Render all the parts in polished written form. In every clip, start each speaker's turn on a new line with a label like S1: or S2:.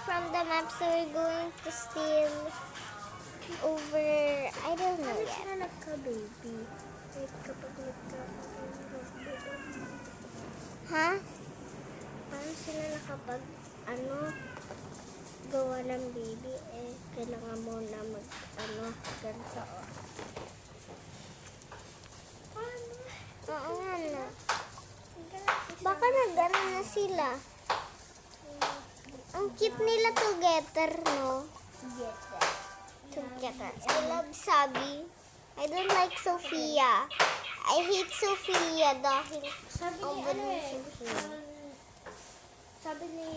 S1: from the map, so we're going to steal over, I don't know
S2: Paano
S1: yet.
S2: sila nagka-baby? Like, kapag
S1: Ha?
S2: paano sila nakapag, gawa ng baby? Eh, kailangan mo na ganito. Paano?
S1: Oo nga na. Baka nag-ano na sila. Ang cute nila together, no? Together. I love Sabi. I don't like Sophia. I hate Sophia dahil
S2: Sabi ni, sabi ni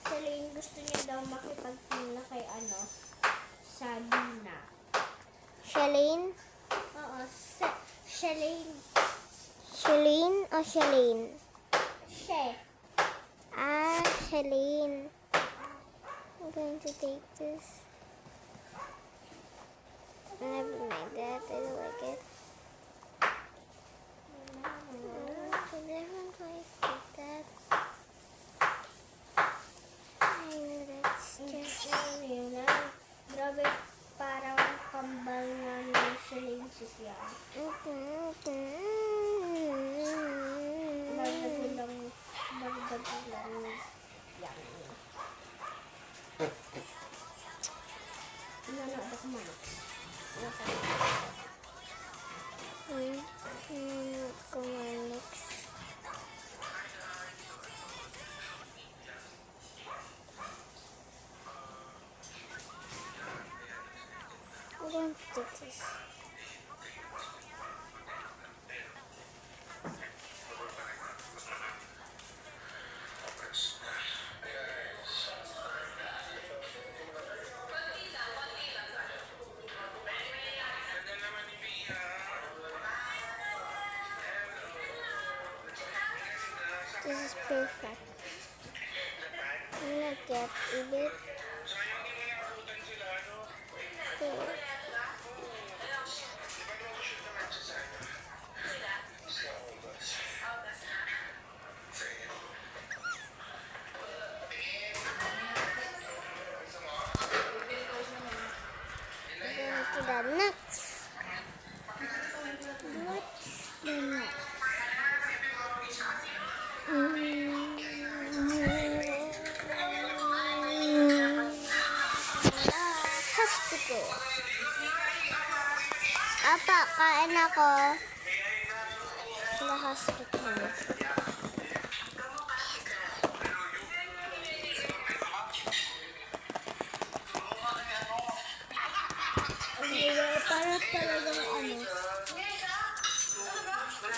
S2: Celine, gusto niya daw makipagpila kay Sabina.
S1: Shalane?
S2: Oo, Celine.
S1: Shalane o Shalane?
S2: She.
S1: Ah, Shalane. I'm going to take this. Never mind that. I don't like it. I never like that. I know that's just...
S2: Grabe, parang kambal nga ni Celine si Sian. Maragad lang yan. Ano ako manak?
S1: Comanix. I'm going to do this. This is perfect. I'm gonna get a bit. Going to the next. What's the next? Hospital. Apa, kain ako. Sa hospital.
S2: Para talagang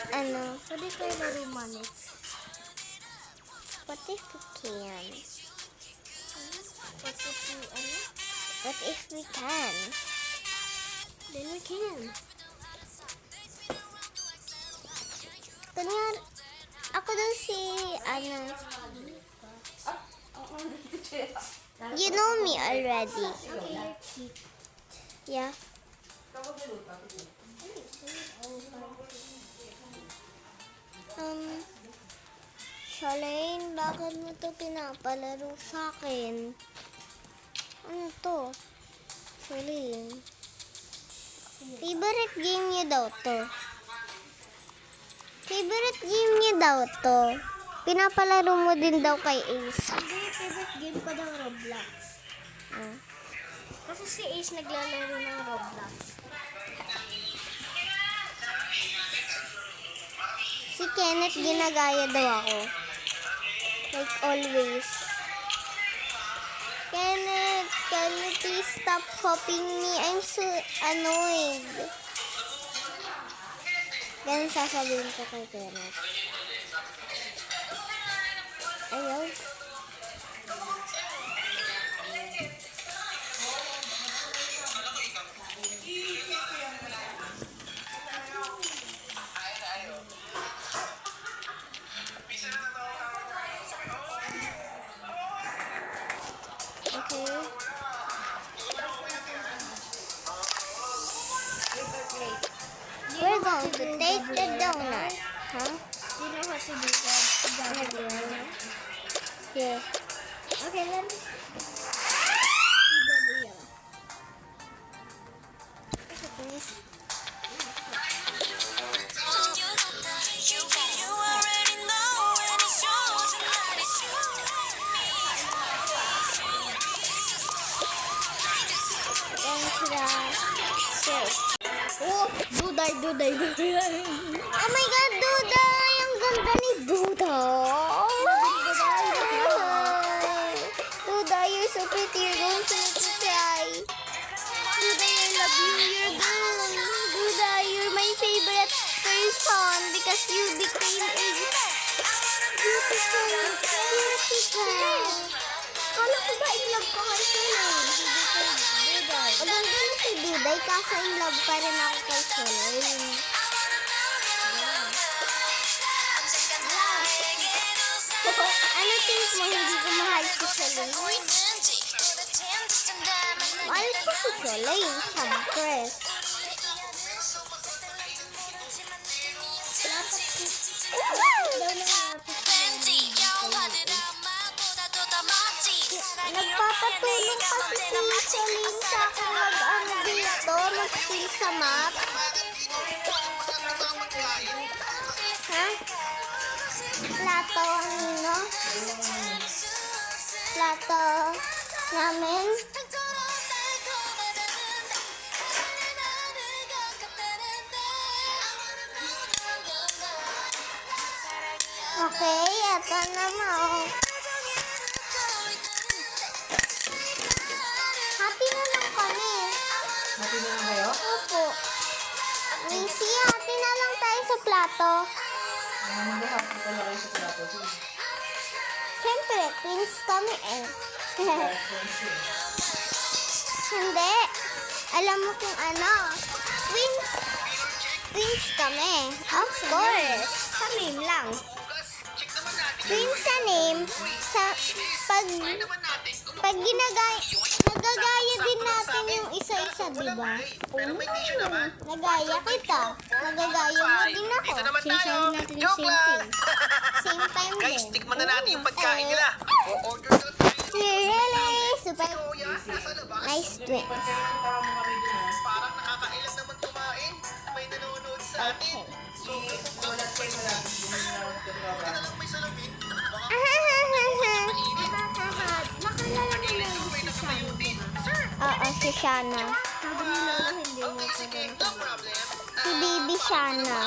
S1: Ano?
S2: pwede kayo laro manit.
S1: What if we can?
S2: What if you,
S1: What if we can?
S2: then we can.
S1: Kunyari, ako daw si, you know me already. Yeah. Shalane, bakit mo to pinapalaro sa akin? Ano to? Shalane. Favorite game niya daw to. Favorite game niya daw to. Pinapalaro mo din daw kay Ace.
S2: Hindi, favorite game ko daw Roblox. Kasi si Ace naglalaro ng Roblox.
S1: Si Kenneth, ginagaya daw ako. Like always. Kenneth, can you please stop copying me? I'm so annoyed. Ganun sasabihin ko kay Kenneth. Ayaw. Okay. We're going to take the donut. Huh?
S2: You know how to do that?
S1: Yeah.
S2: Okay, let me
S1: Oh, Duday. Oh my God, Duday! Ang ganda ni Duday! Duday, you're so pretty. You're going to make me cry. Duday, I love you. You're good. Duday, you're my favorite person because you became a beautiful cat. Kala ko ba in love ka kay Soleil? Duday. Ang ganda na si Duday, kaso in love pa rin ako kay Soleil. Ano think mo, hindi ko mahal si Soleil? Mahal ko si Soleil, siyempre. Nagpapatulong kasi si Soleil sa akin mag-ano dito, mag-fill sa map. Ha? Plato, ano? Plato namin. Okay, eto na mo. Happy na lang kami.
S3: Happy na lang kayo?
S1: Opo. Missy, happy na lang tayo sa plato.
S3: Mag-happy pala kayo sa plato.
S1: Siyempre, twins kami eh. Hindi. Alam mo kung ano? Twins. Twins kami. Of course. Sa name lang. Twins sa name. Sa pag nagagaya din natin yung isa-isa, di ba? Nagaya kita. Nagagaya mo din ako. Sinasabi natin yung same thing. Same time din.
S4: Guys, tikman na natin yung pagkain nila. Order nyo
S1: Really? Super nice twins.
S4: Parang nakakailan naman kumain. May nanonood sa atin. So, buti na lang may salamin.
S1: Nakalala mo na
S4: May nakatayo din. Sir,
S1: Oo, si Shana.
S4: okay, sige. No problem.
S1: Si Baby Shana.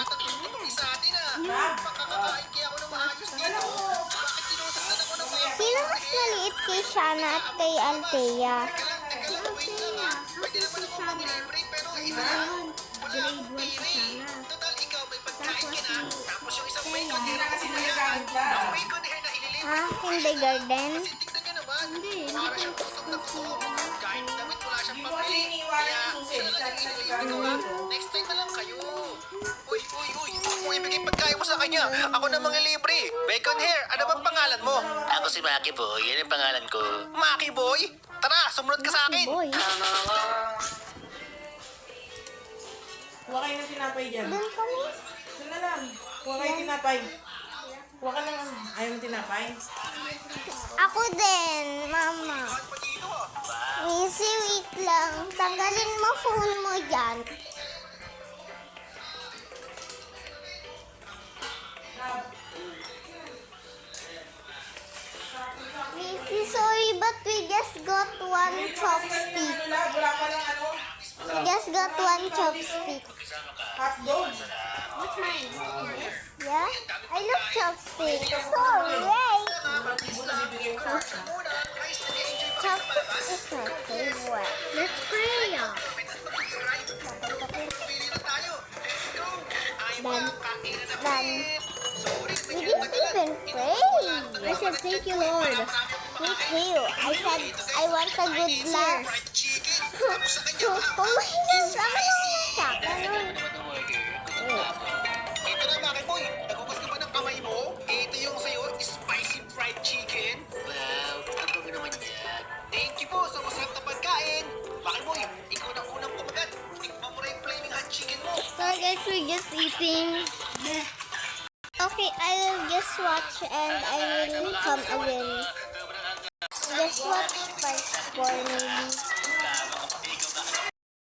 S4: Sa atin Pakakakain kaya ako ng maayos dito. Bakit sinusaktan ako ng way?
S1: Sino mas maliit kay Shana at kay Althea?
S4: Wait lang Pwede naman ako mag-libre pero isa lang. Wala akong pili. Total, ikaw may pagkain ka na. Tapos yung isang bacon hair na kasi
S3: Nagagamit ka.
S4: ang bacon hair na ililibre
S1: Ha? Kindergarten?
S4: kasi tignan nyo naman. Para siyang tutok na tutok. Kahit damit wala siyang
S3: Hindi mo kasi
S4: pambili.
S3: iniiwanan
S4: Kaya
S3: yung susi.
S4: siya na lang
S3: Sabi
S4: yung
S3: na
S4: ililibre ko ha. Next time na lang kayo. Uy. Huwag mo ibigay pagkain mo sa kanya. Ako na manglilibre. Bacon hair, ano bang pangalan mo?
S5: Ako si Maki Boy, yan ang pangalan ko.
S4: Maki Boy? Tara, sumunod ka sa akin.
S1: Boy.
S3: Kuha kayo ng tinapay dyan.
S1: Doon kami.
S3: Doon na lang. Kuha kayo tinapay. Kuha ka lang. Ayaw mo tinapay?
S1: Ako din, Mama. Missy, wait lang. Tanggalin mo phone mo dyan. Missy, sorry, but we just got one chopstick.
S3: Wala pa lang ano.
S1: We just got one chopstick.
S3: Hotdog.
S1: What's mine? Yeah? I love chopsticks. Sorry! Chopsticks is my favorite. Let's pray. Then, we didn't even pray. I said, thank you, Lord. Me too. I said, I want a good life. Kumain sa akin.
S4: Ito na, Maki Boy. Nagugas ka ba ng kamay mo? Ito yung sa'yo, spicy fried chicken.
S5: Wow, ang naman yan.
S4: Thank you po sa masarap na pagkain. Maki Boy, ikaw na unang kumagat. Tikman mo na yung flaming hot chicken mo.
S1: So I guess we're just eating. Okay, I will just watch and I will come again.
S2: Cornelius.